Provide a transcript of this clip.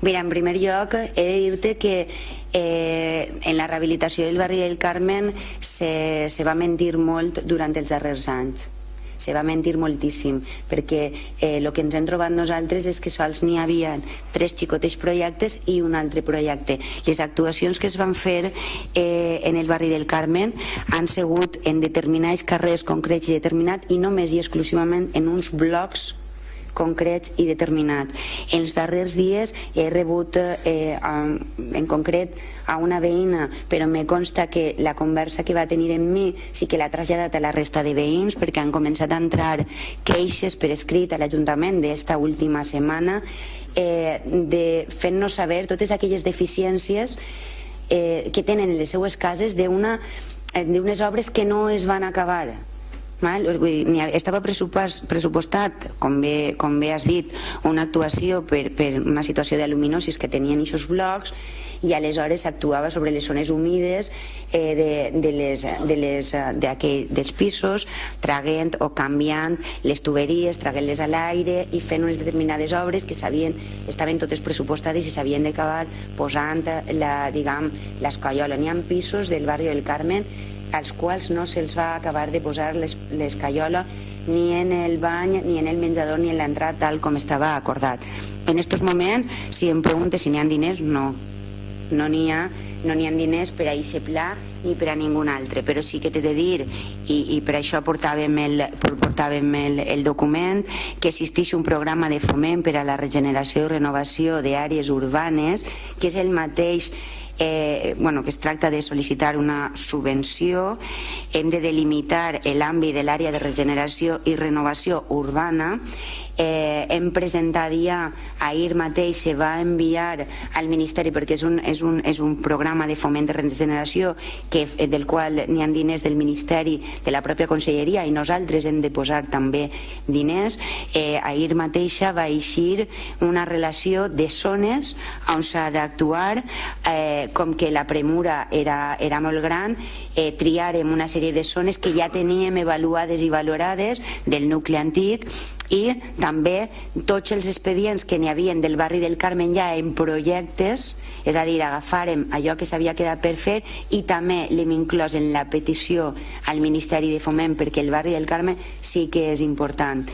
Mira, en primer lloc he de dir-te que en la rehabilitació del barri del Carmen se va mentir molt durant els darrers anys. Se va mentir moltíssim, perquè el que ens hem trobat nosaltres és que sols n'hi havia 3 xicotets projectes i un altre projecte. Les actuacions que es van fer en el barri del Carmen han sigut en determinats carrers concrets i determinats i només i exclusivament en uns blocs concrets i determinats. En els darrers dies he rebut en concret a una veïna, però me consta que la conversa que va tenir amb mi sí que l'ha traslladat a la resta de veïns, perquè han començat a entrar queixes per escrit a l'Ajuntament d'esta última setmana fent-nos saber totes aquelles deficiències que tenen en les seues cases d'unes obres que no es van acabar. Estava pressupostat, com bé has dit, una actuació per una situació d'aluminosis que tenien aquests blocs, i aleshores actuava sobre les zones humides dels pisos, traguent o canviant les tuberies, traguent-les a l'aire i fent unes determinades obres que estaven totes pressupostades i s'havien d'acabar posant l'escaiola. N'hi ha pisos del barri del Carmen als quals no se'ls va acabar de posar l'escaiola ni en el bany, ni en el menjador, ni en l'entrada, tal com estava acordat. En aquests moments, si em preguntes si n'hi ha diners, no n'hi ha diners per a aquest pla ni per a ningú altre, però sí que t'he de dir, i per això portàvem el document, que existeix un programa de foment per a la regeneració i renovació d'àrees urbanes, que és el mateix que es tracta de sol·licitar una subvenció. Hem de delimitar l'àmbit de l'àrea de regeneració i renovació urbana. Hem presentat ja, ahir mateix se va enviar al Ministeri, perquè és un programa de foment de regeneració del qual n'hi ha diners del Ministeri, de la pròpia Conselleria, i nosaltres hem de posar també diners. Ahir mateixa va eixir una relació de zones on s'ha d'actuar, com que la premura era molt gran, triarem una sèrie de zones que ja teníem avaluades i valorades del nucli antic, i també tots els expedients que n'hi havia del barri del Carmen ja en projectes, és a dir, agafarem allò que s'havia quedat per fer i també l'hem inclòs en la petició al Ministeri de Foment, perquè el barri del Carmen sí que és important.